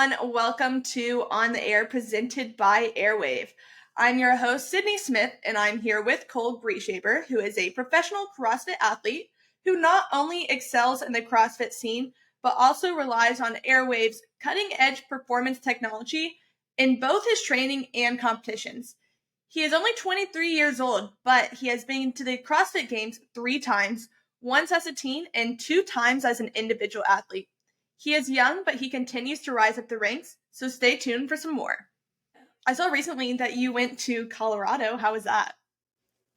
everyone. Welcome to On the Air presented by AIRWAAV. I'm your host, Sydney Smith, and I'm here with Cole Greashaber, who is a professional CrossFit athlete who not only excels in the CrossFit scene, but also relies on AIRWAAV's cutting-edge performance technology in both his training and competitions. He is only 23 years old, but he has been to the CrossFit Games 3 times, once as a team and 2 times as an individual athlete. He is young, but he continues to rise up the ranks, so stay tuned for some more. I saw recently that you went to Colorado. How was that?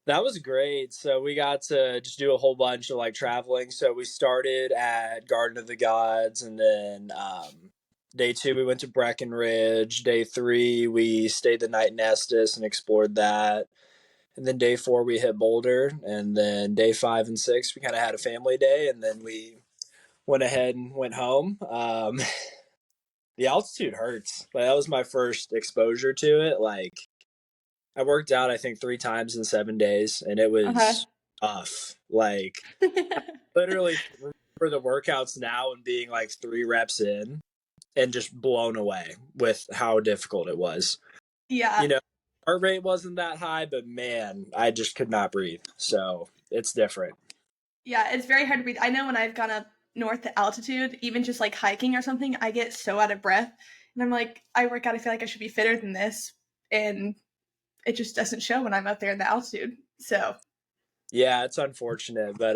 That was great. So we got to just do a whole bunch of like traveling. So we started at Garden of the Gods, and then day 2 we went to Breckenridge. Day 3 we stayed the night in Estes and explored that. And then day 4 we hit Boulder, and then day 5 and 6 we kind of had a family day, and then we went ahead and went home. The altitude hurts. Like, that was my first exposure to it. Like, I worked out, I think, 3 times in 7 days, and it Okay. was tough. Like, literally for the workouts now and being like 3 reps in and just blown away with how difficult it was. Yeah. You know, heart rate wasn't that high, but man, I just could not breathe. So it's different. Yeah, it's very hard to breathe. I know when I've gone up north to altitude, even just like hiking or something, I get so out of breath. And I'm like, I work out, I feel like I should be fitter than this. And it just doesn't show when I'm up there in the altitude. So Yeah, it's unfortunate, but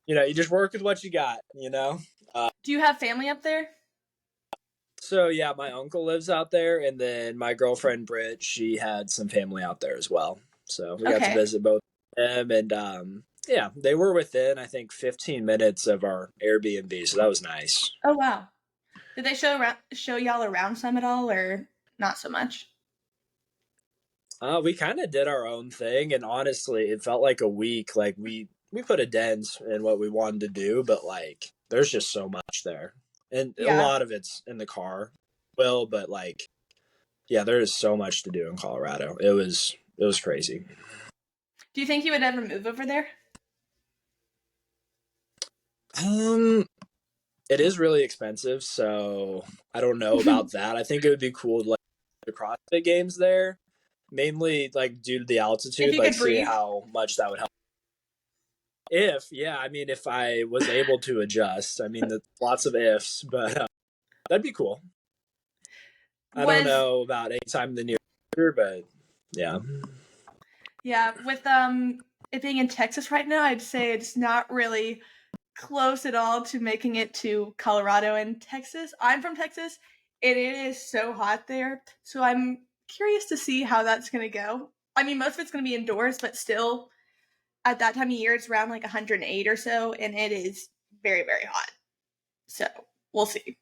you just work with what you got. do you have family up there? So yeah, my uncle lives out there, and then my girlfriend Britt, she had some family out there as well. So we got to Okay. visit both of them, and yeah, they were within I think 15 minutes of our Airbnb, so that was nice. Oh wow. Did they show y'all around some at all, or not so much? We kind of did our own thing, and honestly, it felt like a week. Like we put a dent in what we wanted to do, but like there's just so much there, and a Yeah. lot of it's in the car. Well, but like yeah, there is so much to do in Colorado. It was crazy. Do you think you would ever move over there? Um, it is really expensive, so I don't know about that. I think it would be cool to like the CrossFit games there, mainly like due to the If altitude, you like could see breathe. how much that would help. I mean, if I was able to adjust, I mean, lots of ifs, but that'd be cool. I don't Was know about any time in the near future, but yeah. Yeah, with it being in Texas right now, I'd say it's not really close at all to making it to Colorado and Texas. I'm from Texas, and it is so hot there. So I'm curious to see how that's going to go. I mean, most of it's going to be indoors, but still at that time of year it's around like 108 or so, and it is very, very hot. So, we'll see.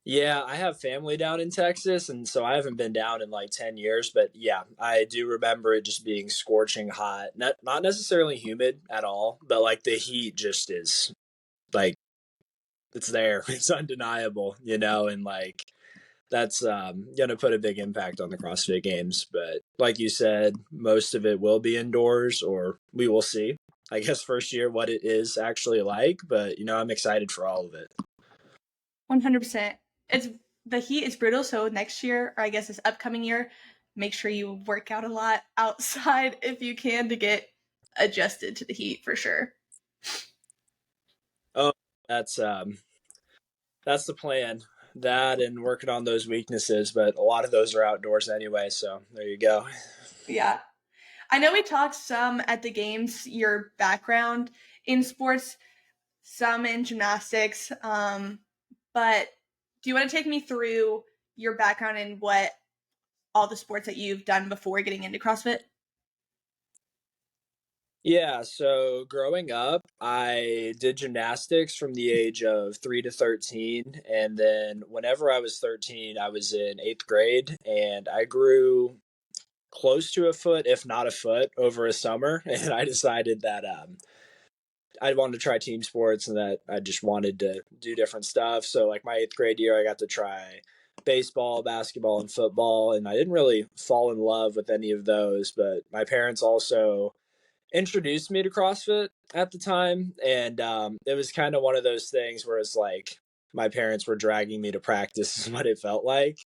Yeah, I have family down in Texas, and so I haven't been down in like 10 years, but yeah, I do remember it just being scorching hot. Not necessarily humid at all, but like the heat just is like it's there. It's undeniable, and like that's gonna put a big impact on the CrossFit games. But like you said, most of it will be indoors, or we will see. I guess first year what it is actually like, but I'm excited for all of it. 100%. It's the heat is brutal, so next year, or I guess this upcoming year, make sure you work out a lot outside if you can to get adjusted to the heat for sure. Oh, that's the plan. That and working on those weaknesses, but a lot of those are outdoors anyway, so there you go. Yeah. I know we talked some at the games, your background in sports, some in gymnastics, but do you want to take me through your background and what all the sports that you've done before getting into CrossFit? Yeah, so growing up, I did gymnastics from the age of 3 to 13. And then whenever I was 13, I was in 8th grade and I grew close to a foot, if not a foot, over a summer. And I decided that I wanted to try team sports and that I just wanted to do different stuff. So, like my 8th grade year, I got to try baseball, basketball, and football. And I didn't really fall in love with any of those, but my parents also introduced me to CrossFit at the time, and it was kind of one of those things where it's like my parents were dragging me to practice is what it felt like,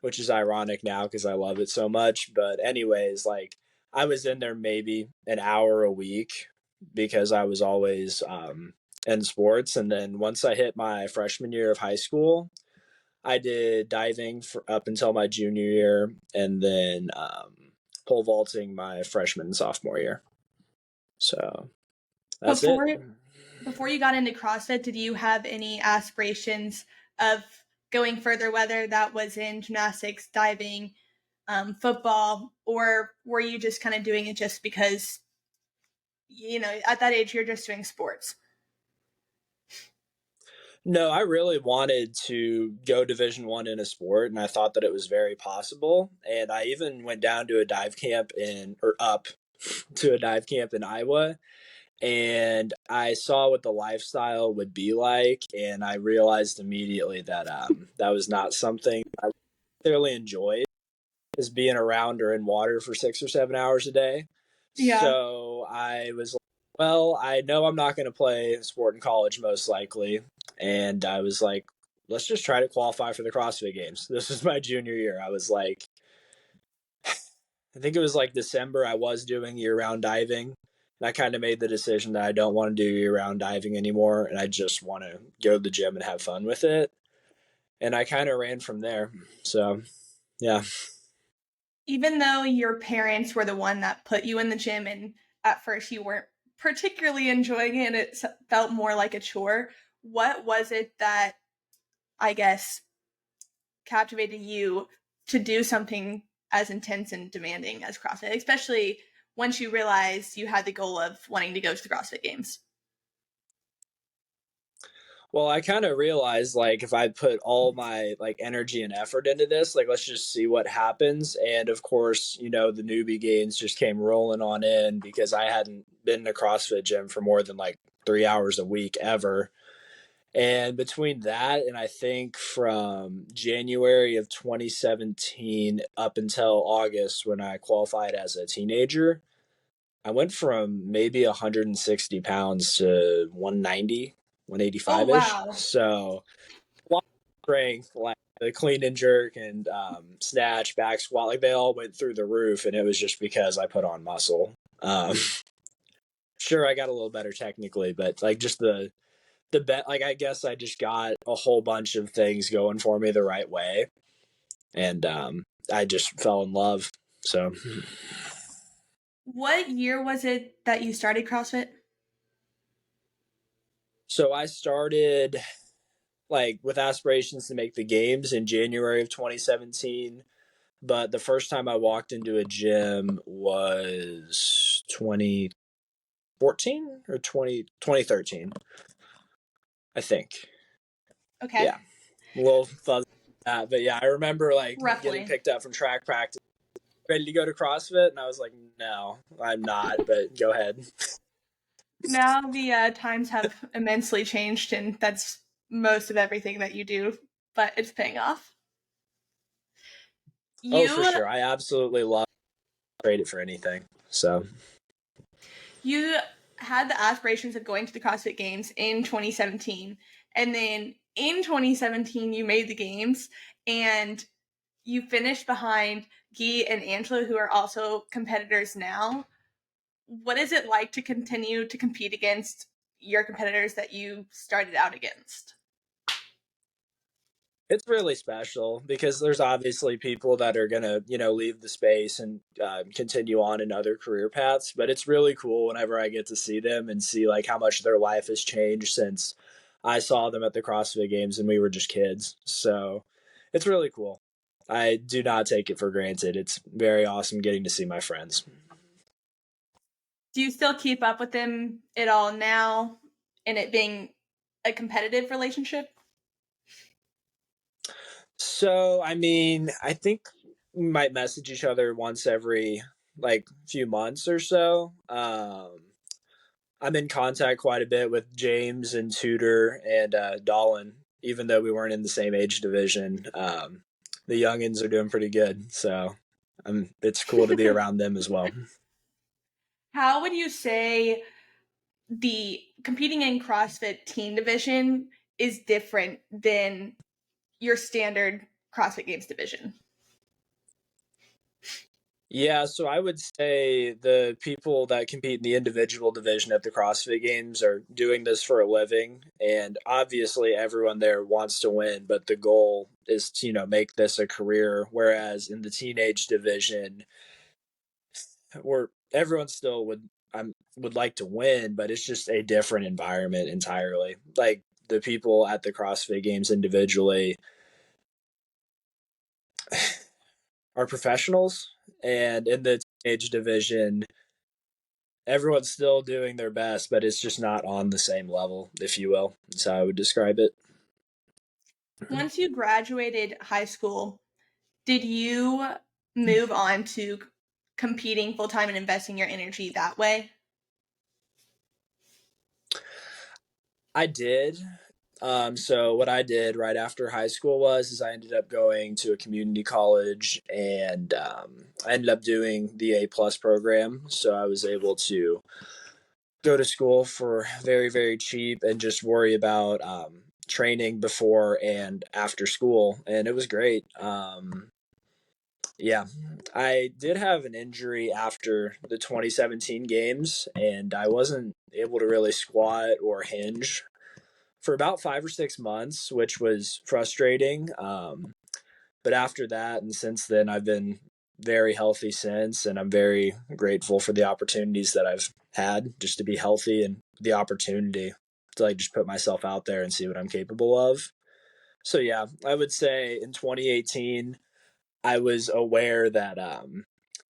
which is ironic now because I love it so much. But anyways, like I was in there maybe an hour a week because I was always in sports. And then once I hit my freshman year of high school, I did diving for up until my junior year, and then pole vaulting my freshman and sophomore year. So that's it. Before before you got into CrossFit, did you have any aspirations of going further, whether that was in gymnastics, diving, football, or were you just kind of doing it just because, at that age you're just doing sports? No, I really wanted to go Division 1 in a sport, and I thought that it was very possible. And I even went down to a dive camp or up to a dive camp in Iowa, and I saw what the lifestyle would be like, and I realized immediately that that was not something I really enjoyed, is being around or in water for 6 or 7 hours a day. Yeah. So I was like, well, I know I'm not going to play sport in college most likely. And I was like, let's just try to qualify for the CrossFit Games. This was my junior year. I was like, I think it was like December, I was doing year round diving. And I kind of made the decision that I don't want to do year round diving anymore. And I just want to go to the gym and have fun with it. And I kind of ran from there. So, yeah. Even though your parents were the one that put you in the gym and at first you weren't particularly enjoying it and it felt more like a chore, what was it that, I guess, captivated you to do something as intense and demanding as CrossFit, especially once you realized you had the goal of wanting to go to the CrossFit Games? Well, I kind of realized like if I put all my like energy and effort into this, like let's just see what happens. And of course, the newbie gains just came rolling on in because I hadn't been in a CrossFit gym for more than like 3 hours a week ever. And between that and I think from January of 2017 up until August when I qualified as a teenager, I went from maybe 160 pounds to 190, Oh, 185 ish. wow. So a lot of strength, like the clean and jerk and snatch, back squat, like they all went through the roof. And it was just because I put on muscle. Um, sure, I got a little better technically, but like just the bet, like I guess I just got a whole bunch of things going for me the right way. And I just fell in love. So. What year was it that you started CrossFit? So I started like with aspirations to make the games in January of 2017, but the first time I walked into a gym was 2014 or 2013, I think. Okay. Yeah, a little fuzzy that, but yeah, I remember like getting Roughly. picked up from track practice, ready to go to CrossFit, and I was like, no, I'm not, but go ahead. Now the times have immensely changed, and that's most of everything that you do, but it's paying off. Oh, for You sure. I absolutely love trade it for anything. So. you had the aspirations of going to the CrossFit Games in 2017, and then in 2017 you made the games, and you finished behind Guy and Angela, who are also competitors now. What is it like to continue to compete against your competitors that you started out against? It's really special because there's obviously people that are going to, leave the space and continue on in other career paths. But it's really cool whenever I get to see them and see like how much their life has changed since I saw them at the CrossFit Games and we were just kids. So it's really cool. I do not take it for granted. It's very awesome getting to see my friends. Do you still keep up with them at all now and it being a competitive relationship? So, I mean, I think we might message each other once every like few months or so. I'm in contact quite a bit with James and Tudor and Dolan, even though we weren't in the same age division. The youngins are doing pretty good, so it's cool to be around them as well. How would you say the competing in CrossFit team division is different than your standard CrossFit Games division? Yeah, so I would say the people that compete in the individual division at the CrossFit Games are doing this for a living, and obviously everyone there wants to win, but the goal is to, make this a career. Whereas in the teenage division, where everyone still would like to win, but it's just a different environment entirely. Like the people at the CrossFit Games individually are professionals, and in the teenage division, everyone's still doing their best, but it's just not on the same level, if you will. That's how I would describe it. Once you graduated high school, did you move on to competing full time and investing your energy that way? I did. So what I did right after high school is I ended up going to a community college, and I ended up doing the A+ program. So I was able to go to school for very, very cheap and just worry about training before and after school. And it was great. Yeah, I did have an injury after the 2017 games, and I wasn't able to really squat or hinge for about 5 or 6 months, which was frustrating. But after that, and since then, I've been very healthy since, and I'm very grateful for the opportunities that I've had just to be healthy and the opportunity to like just put myself out there and see what I'm capable of. So yeah, I would say in 2018, I was aware that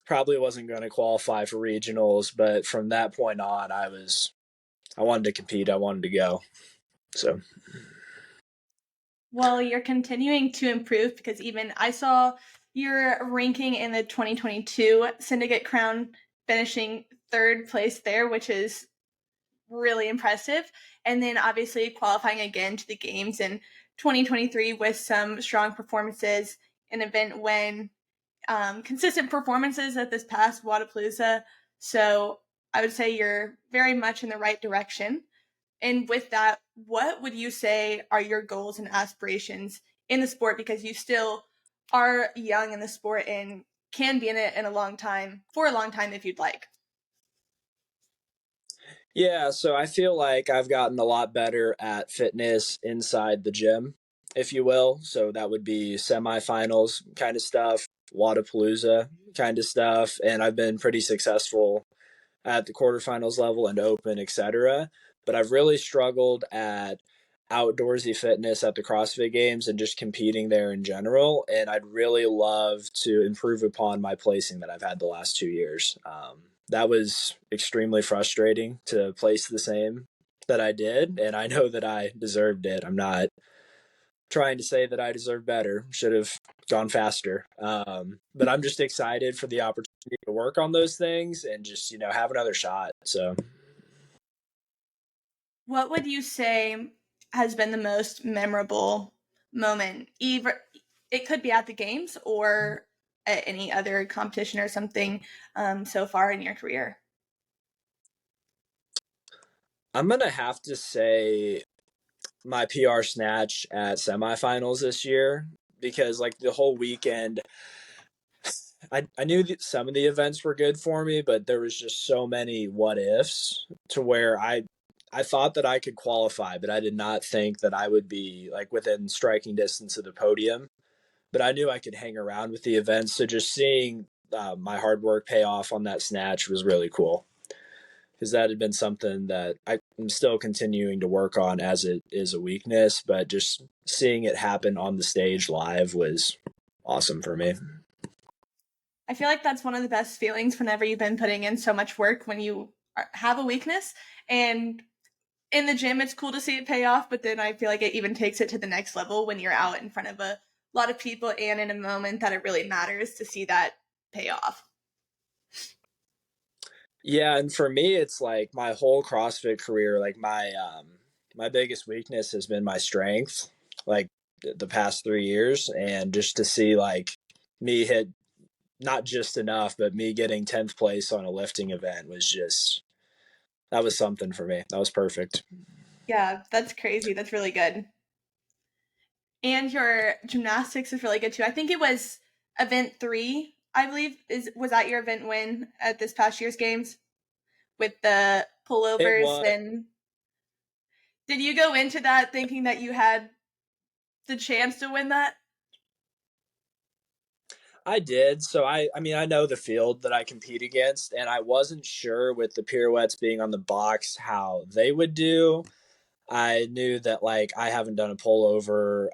probably wasn't going to qualify for regionals, but from that point on, I wanted to compete. I wanted to go. So Well, you're continuing to improve because even I saw your ranking in the 2022 Syndicate Crown, finishing third place there, which is really impressive. And then obviously qualifying again to the games in 2023 with some strong performances, an event when consistent performances at this past Wadapalooza. So I would say you're very much in the right direction. And with that, what would you say are your goals and aspirations in the sport? Because you still are young in the sport and can be in it in a long time, for a long time if you'd like. yeah, so I feel like I've gotten a lot better at fitness inside the gym, if you will. So that would be semifinals kind of stuff, Wadapalooza kind of stuff, and I've been pretty successful at the quarterfinals level and open, etc. But I've really struggled at outdoorsy fitness at the CrossFit Games and just competing there in general. And I'd really love to improve upon my placing that I've had the last 2 years. That was extremely frustrating to place the same that I did, and I know that I deserved it. I'm not trying to say that I deserve better. Should have gone faster. But I'm just excited for the opportunity to work on those things and just, have another shot. So, What would you say has been the most memorable moment? Either it could be at the games or at any other competition or something so far in your career. I'm going to have to say my PR snatch at semifinals this year because, like, the whole weekend, I knew that some of the events were good for me, but there was just so many what ifs to where I thought that I could qualify, but I did not think that I would be like within striking distance of the podium. But I knew I could hang around with the events. So just seeing my hard work pay off on that snatch was really cool because that had been something that I'm still continuing to work on as it is a weakness. But just seeing it happen on the stage live was awesome for me. I feel like that's one of the best feelings whenever you've been putting in so much work when you have a weakness. And in the gym, it's cool to see it pay off, but then I feel like it even takes it to the next level when you're out in front of a lot of people and in a moment that it really matters to see that pay off. Yeah, and for me, it's like my whole CrossFit career, like my biggest weakness has been my strength, like the past 3 years, and just to see like me hit not just enough, but me getting 10th place on a lifting event was that was something for me. That was perfect. Yeah, that's crazy. That's really good. And your gymnastics is really good too. I think it was event 3, I believe, was that your event win at this past year's games with the It pullovers. was. And did you go into that thinking that you had the chance to win that? I did. So I mean, I know the field that I compete against, and I wasn't sure with the pirouettes being on the box how they would do. I knew that like I haven't done a pullover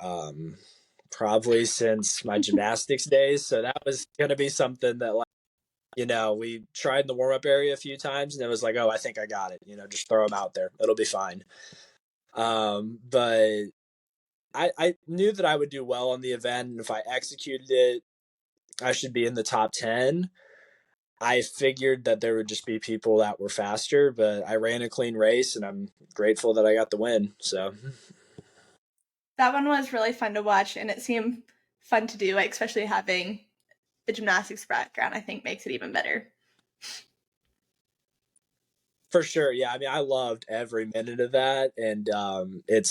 probably since my gymnastics days, so that was gonna be something that like we tried in the warm up area a few times, and it was like, oh, I think I got it. Just throw them out there; it'll be fine. But I knew that I would do well on the event, and if I executed it, I should be in the top 10. I figured that there would just be people that were faster, but I ran a clean race, and I'm grateful that I got the win. So That one was really fun to watch, and it seemed fun to do, like, especially having the gymnastics background, I think makes it even better. for sure, yeah. I mean, I loved every minute of that, and it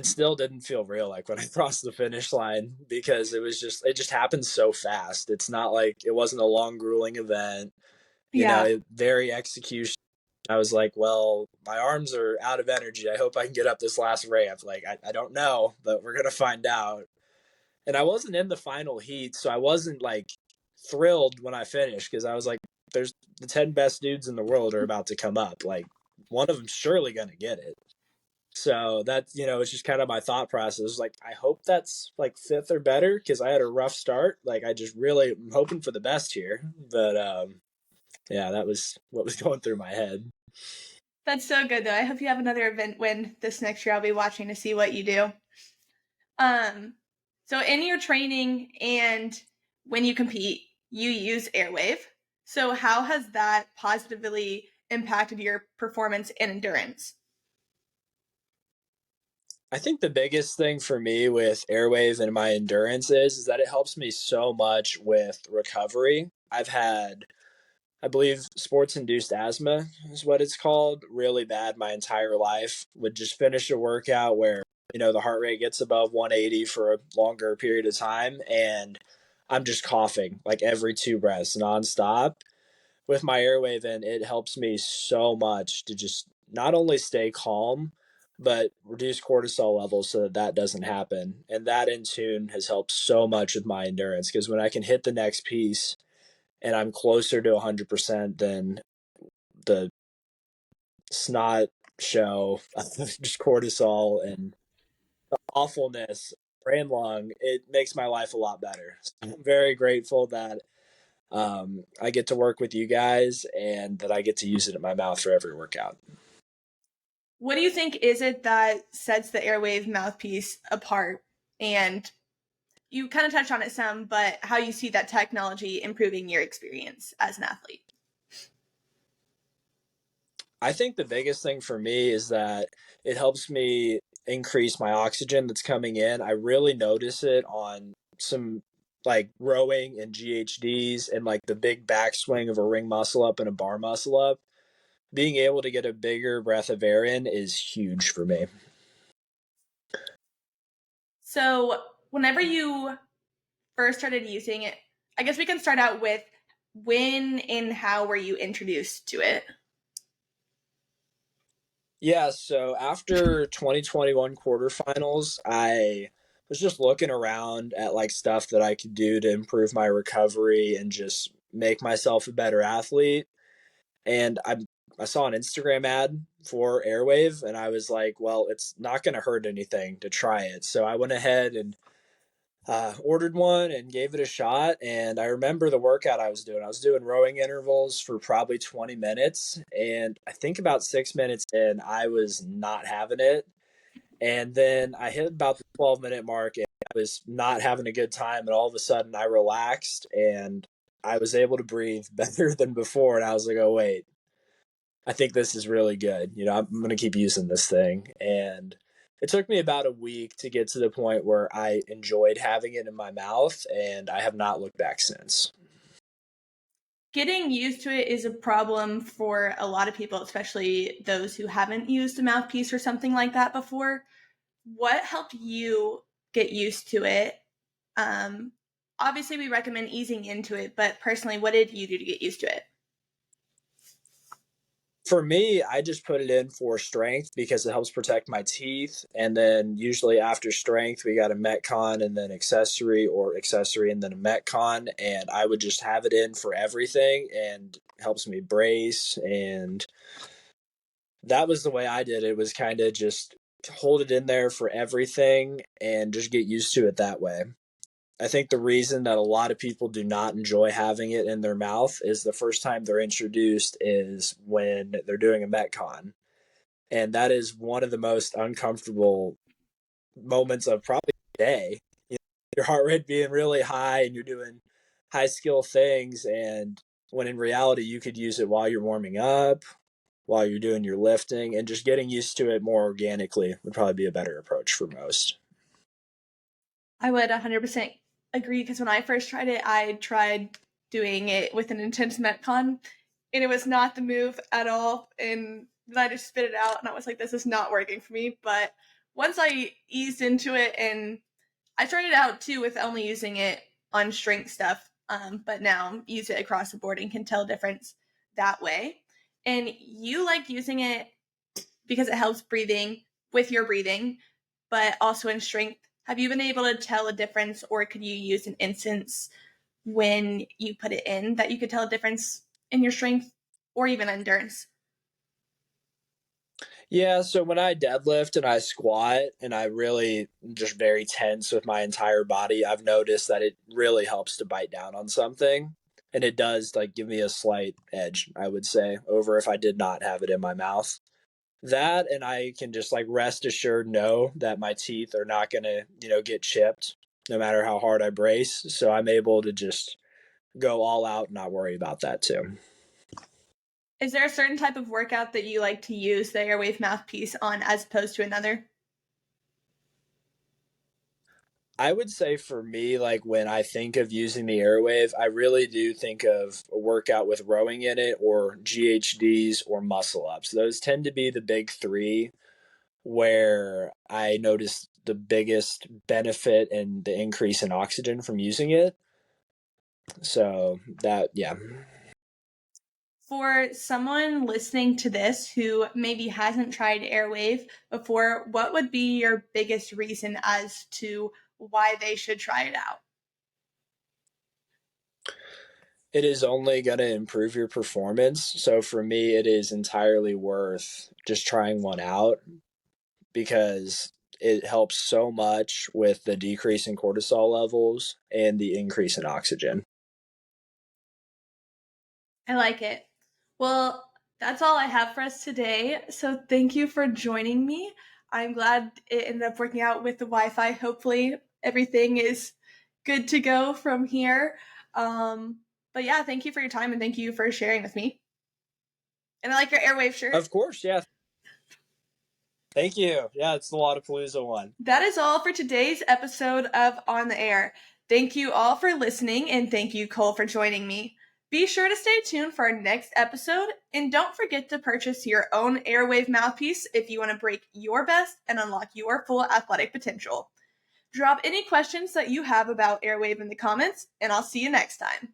still didn't feel real like when I crossed the finish line because it just happened so fast. It's not like it wasn't a long, grueling event. Yeah. Very execution. I was like, well, my arms are out of energy. I hope I can get up this last ramp. Like, I don't know, but we're going to find out. And I wasn't in the final heat, so I wasn't like thrilled when I finished because I was like, there's the 10 best dudes in the world are about to come up. Like, one of them's surely going to get it. So that's, it's just kind of my thought process. Like, I hope that's like fifth or better because I had a rough start. Like, I just really am hoping for the best here. But yeah, that was what was going through my head. That's so good, though. I hope you have another event win this next year. I'll be watching to see what you do. Um, so in your training and when you compete, you use AIRWAAV. So how has that positively impacted your performance and endurance? I think the biggest thing for me with AIRWAAV and my endurance is that it helps me so much with recovery. I've had, I believe, sports induced asthma is what it's called, really bad my entire life. Would just finish a workout where, the heart rate gets above 180 for a longer period of time, and I'm just coughing like every 2 breaths nonstop. With my AIRWAAV in, it helps me so much to just not only stay calm, but reduce cortisol levels so that that doesn't happen. And that in tune has helped so much with my endurance because when I can hit the next piece and I'm closer to 100% than the snot show of just cortisol and awfulness, brain lung, it makes my life a lot better. So I'm very grateful that I get to work with you guys and that I get to use it in my mouth for every workout. What do you think is it that sets the AIRWAAV mouthpiece apart? And you kind of touched on it some, but how you see that technology improving your experience as an athlete? I think the biggest thing for me is that it helps me increase my oxygen that's coming in. I really notice it on some like rowing and GHDs and like the big backswing of a ring muscle up and a bar muscle up. Being able to get a bigger breath of air in is huge for me. So, whenever you first started using it, I guess we can start out with when and how were you introduced to it? Yeah, so after 2021 quarterfinals, I was just looking around at like stuff that I could do to improve my recovery and just make myself a better athlete. And I saw an Instagram ad for AIRWAAV and I was like, well, it's not going to hurt anything to try it. So I went ahead and ordered one and gave it a shot. And I remember the workout I was doing. I was doing rowing intervals for probably 20 minutes. And I think about 6 minutes in, I was not having it. And then I hit about the 12-minute mark and I was not having a good time. And all of a sudden I relaxed and I was able to breathe better than before. And I was like, oh, wait, I think this is really good. I'm going to keep using this thing. And it took me about a week to get to the point where I enjoyed having it in my mouth, and I have not looked back since. Getting used to it is a problem for a lot of people, especially those who haven't used a mouthpiece or something like that before. what helped you get used to it? Obviously, we recommend easing into it, but personally, what did you do to get used to it? For me, I just put it in for strength because it helps protect my teeth. And then usually after strength, we got a Metcon and then accessory, or accessory and then a Metcon. And I would just have it in for everything and helps me brace. And that was the way I did it, was kind of just hold it in there for everything and just get used to it that way. I think the reason that a lot of people do not enjoy having it in their mouth is the first time they're introduced is when they're doing a Metcon. And that is one of the most uncomfortable moments of probably the day. You know, your heart rate being really high and you're doing high skill things. And when in reality, you could use it while you're warming up, while you're doing your lifting, and just getting used to it more organically would probably be a better approach for most. I would 100% agree, because when I first tried it, I tried doing it with an intense Metcon, and it was not the move at all. And then I just spit it out, and I was like, this is not working for me. But once I eased into it, and I started out too with only using it on strength stuff, but now use it across the board and can tell a difference that way. And you like using it because it helps breathing with your breathing, but also in strength. Have you been able to tell a difference, or could you use an instance when you put it in that you could tell a difference in your strength or even endurance? Yeah, so when I deadlift and I squat and I really just very tense with my entire body, I've noticed that it really helps to bite down on something. And it does like give me a slight edge, I would say, over if I did not have it in my mouth. That, and I can just like rest assured know that my teeth are not gonna, get chipped no matter how hard I brace. So I'm able to just go all out and not worry about that too. Is there a certain type of workout that you like to use the AIRWAAV mouthpiece on as opposed to another? I would say for me, like when I think of using the AIRWAAV, I really do think of a workout with rowing in it, or GHDs, or muscle ups. Those tend to be the big three where I notice the biggest benefit and the increase in oxygen from using it. So that, yeah. For someone listening to this who maybe hasn't tried AIRWAAV before, what would be your biggest reason as to why they should try it out? It is only going to improve your performance. So for me, it is entirely worth just trying one out because it helps so much with the decrease in cortisol levels and the increase in oxygen. I like it. Well, that's all I have for us today. So thank you for joining me. I'm glad it ended up working out with the Wi-Fi. Hopefully everything is good to go from here. But yeah, thank you for your time, and thank you for sharing with me. And I like your AIRWAAV shirt. Of course, yeah. Thank you. Yeah, it's the Lollapalooza one. That is all for today's episode of On the Air. Thank you all for listening, and thank you, Cole, for joining me. Be sure to stay tuned for our next episode, and don't forget to purchase your own AIRWAAV mouthpiece if you want to break your best and unlock your full athletic potential. Drop any questions that you have about AIRWAAV in the comments, and I'll see you next time.